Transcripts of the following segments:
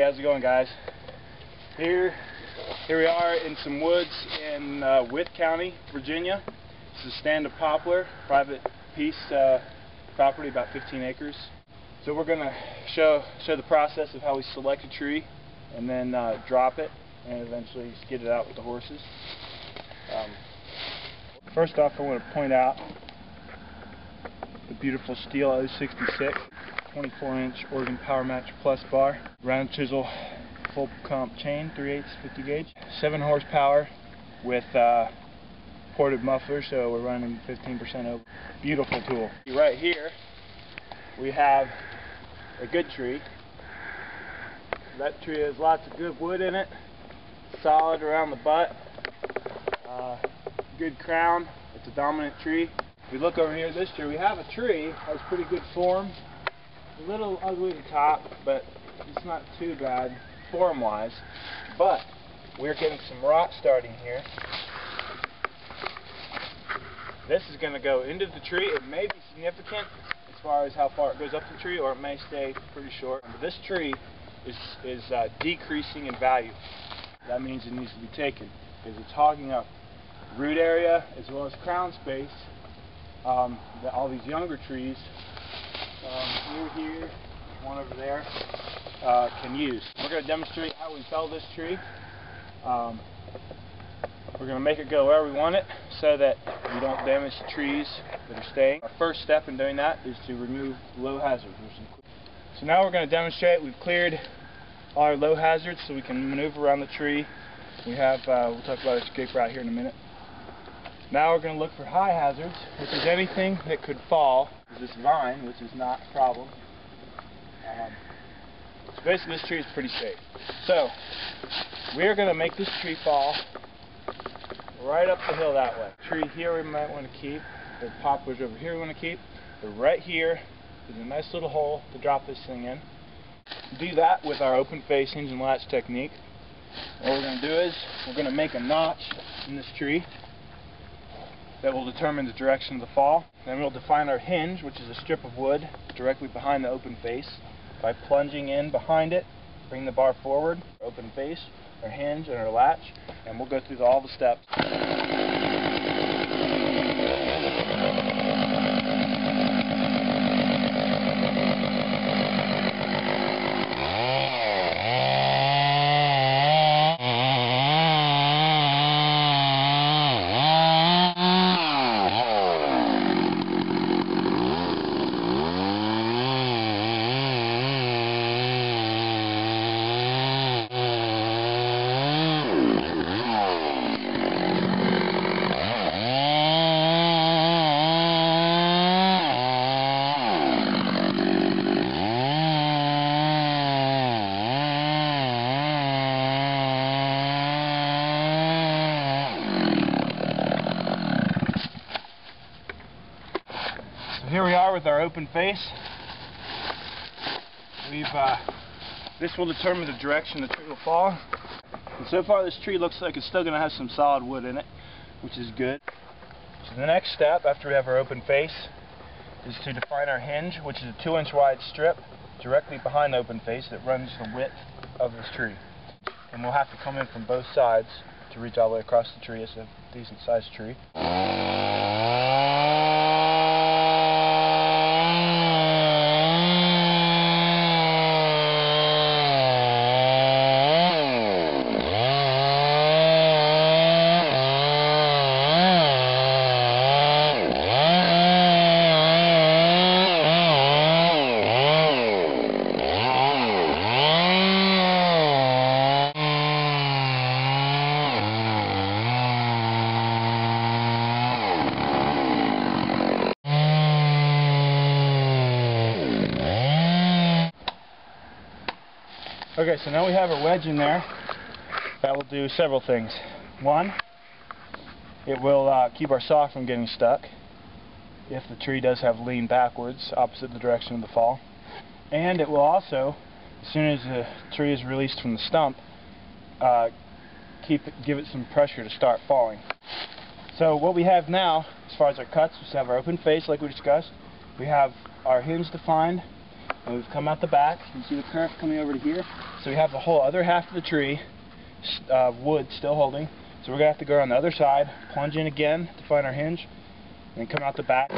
how's it going, guys? Here we are in some woods in Wythe County, Virginia. This is a stand of poplar, private piece property, about 15 acres. So we're going to show the process of how we select a tree and then drop it and eventually skid it out with the horses. First off, I want to point out the beautiful steel 066 24-inch Oregon Power Match Plus bar, round chisel full comp chain, 3/8 50 gauge, 7 horsepower with ported muffler, so we're running 15% over. Beautiful tool. Right here we have a good tree. That tree has lots of good wood in it, solid around the butt, good crown. It's a dominant tree. If we look over here at this tree, we have a tree that has pretty good form. A little ugly at the top, but it's not too bad form-wise. But we're getting some rot starting here. This is going to go into the tree. It may be significant as far as how far it goes up the tree, or it may stay pretty short. But this tree is decreasing in value. That means it needs to be taken because it's hogging up root area as well as crown space that all these younger trees here, one over there, can use. We're going to demonstrate how we fell this tree. We're going to make it go where we want it so that we don't damage the trees that are staying. Our first step in doing that is to remove low hazards. So now we're going to demonstrate. We've cleared all our low hazards so we can maneuver around the tree. We have, we'll talk about escape route here in a minute. Now we're going to look for high hazards, which is anything that could fall. This vine, which is not a problem. So basically this tree is pretty safe. So we're going to make this tree fall right up the hill that way. Tree here we might want to keep. The poplars over here we want to keep. But right here is a nice little hole to drop this thing in. Do that with our open face hinge and latch technique. What we're going to do is we're going to make a notch in this tree that will determine the direction of the fall. Then we'll define our hinge, which is a strip of wood directly behind the open face, by plunging in behind it, bring the bar forward, open face, our hinge, and our latch, and we'll go through all the steps. Here we are with our open face. This will determine the direction the tree will fall. And so far this tree looks like it's still going to have some solid wood in it, which is good. So the next step after we have our open face is to define our hinge, which is a 2-inch wide strip directly behind the open face that runs the width of this tree. And we'll have to come in from both sides to reach all the way across the tree. It's a decent sized tree. Okay, so now we have a wedge in there that will do several things. One, it will keep our saw from getting stuck if the tree does have lean backwards opposite the direction of the fall. And it will also, as soon as the tree is released from the stump, give it some pressure to start falling. So what we have now, as far as our cuts, we have our open face like we discussed. We have our hinge defined. and we've come out the back. You see the curve coming over to here. So we have the whole other half of the tree, wood still holding. So we're going to have to go on the other side, plunge in again to find our hinge, and come out the back.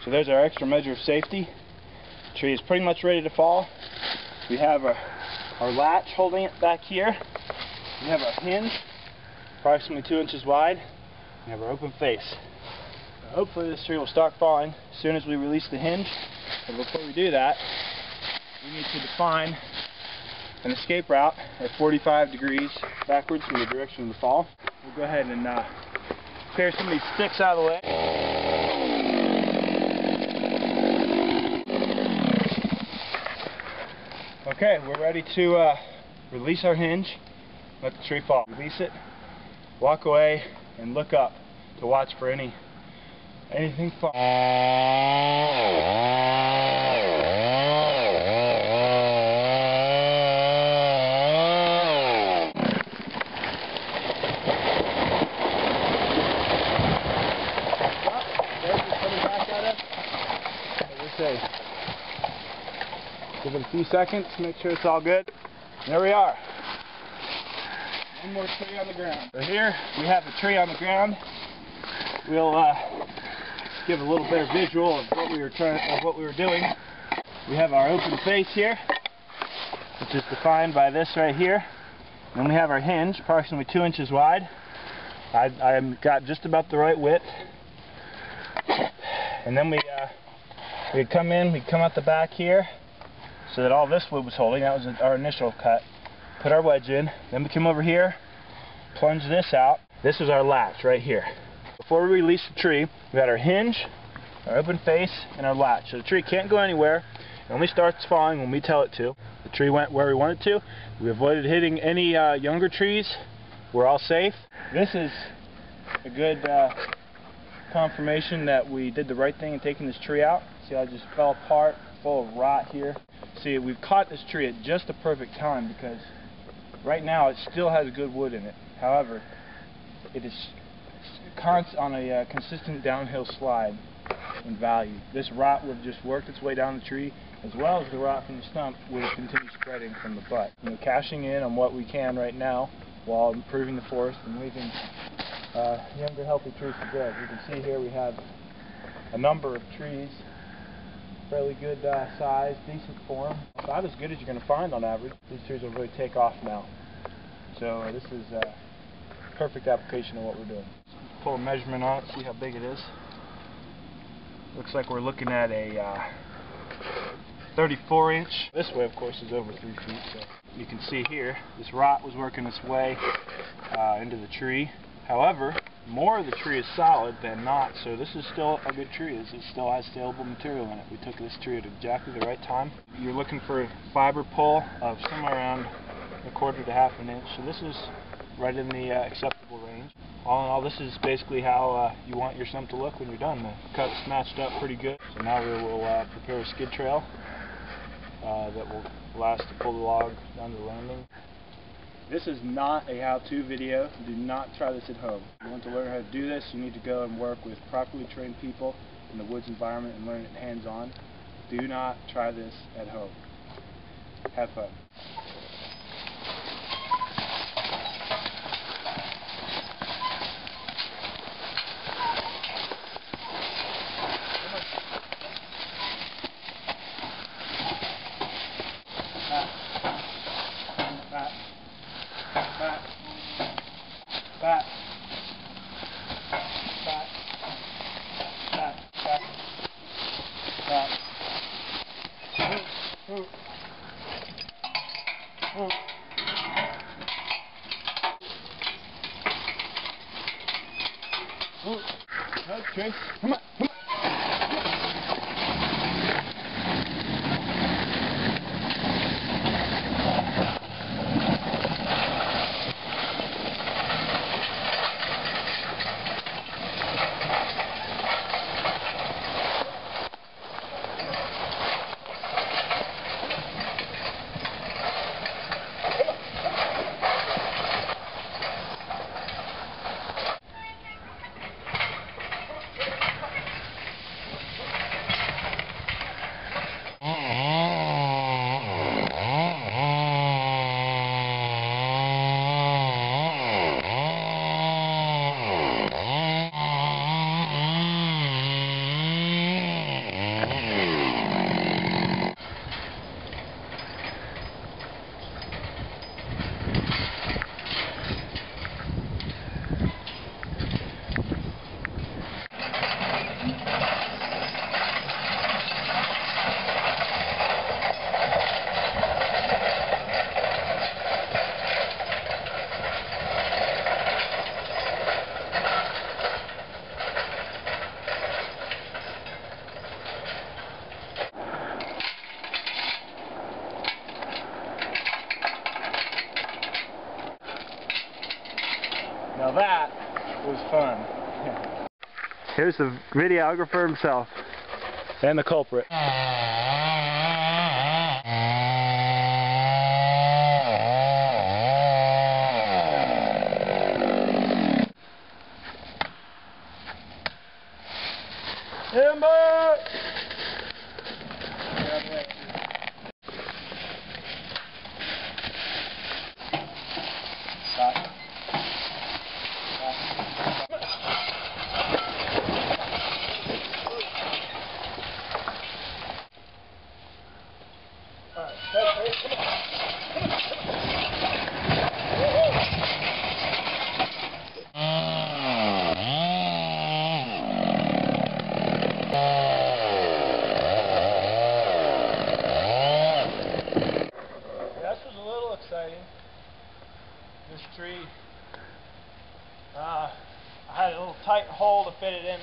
So there's our extra measure of safety. The tree is pretty much ready to fall. We have our latch holding it back here. We have our hinge, approximately 2 inches wide. We have our open face. Now hopefully this tree will start falling as soon as we release the hinge. But before we do that, we need to define an escape route at 45 degrees backwards from the direction of the fall. We'll go ahead and clear some of these sticks out of the way. Okay, we're ready to release our hinge, let the tree fall. Release it, walk away, and look up to watch for anything fall. Coming back at us. We're safe. Give it a few seconds, make sure it's all good. There we are. One more tree on the ground. So here we have the tree on the ground. We'll give a little better visual of what we were doing. We have our open face here, which is defined by this right here. Then we have our hinge, approximately 2 inches wide. I got just about the right width. And then we'd come out the back here, so that all this wood was holding. That was our initial cut. Put our wedge in, then we come over here, plunge this out. This is our latch right here. Before we release the tree, we got our hinge, our open face, and our latch. So the tree can't go anywhere. It only starts falling when we tell it to. The tree went where we want it to. We avoided hitting any younger trees. We're all safe. This is a good confirmation that we did the right thing in taking this tree out. See how it just fell apart, full of rot here. See, we've caught this tree at just the perfect time because right now it still has good wood in it. However, it is on a consistent downhill slide in value. This rot would have just worked its way down the tree, as well as the rot from the stump would have continued spreading from the butt. Cashing in on what we can right now while improving the forest and leaving younger, healthy trees to grow. You can see here we have a number of trees, fairly good size, decent form. About as good as you're going to find on average. These trees will really take off now. So this is a perfect application of what we're doing. Let's pull a measurement on it, see how big it is. Looks like we're looking at a 34 inch. This way, of course, is over 3 feet. So you can see here, this rot was working its way into the tree. However, more of the tree is solid than not, so this is still a good tree. It still has saleable material in it. We took this tree at exactly the right time. You're looking for a fiber pull of somewhere around 1/4 to 1/2 inch, so this is right in the acceptable range. All in all, this is basically how you want your stump to look when you're done. The cut's matched up pretty good. So now we will prepare a skid trail that will allow us to pull the log down to the landing. This is not a how-to video. Do not try this at home. If you want to learn how to do this, you need to go and work with properly trained people in the woods environment and learn it hands-on. Do not try this at home. Have fun. Back. Okay, come on. Now that was fun. Here's the videographer himself. And the culprit. Timber! Exciting. This tree, I had a little tight hole to fit it in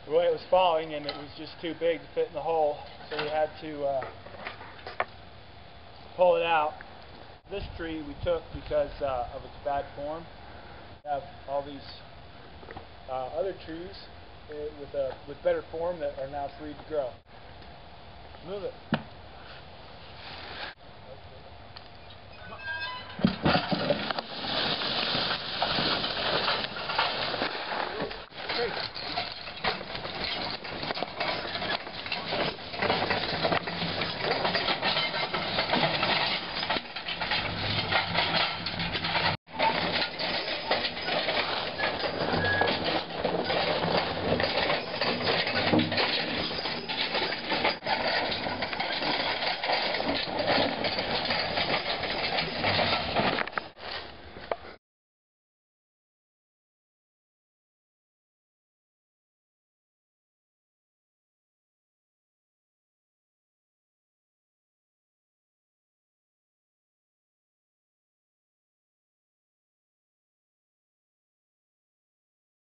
the way it was falling, and it was just too big to fit in the hole, so we had to pull it out. This tree we took because of its bad form. We have all these other trees with better form that are now free to grow. Move it.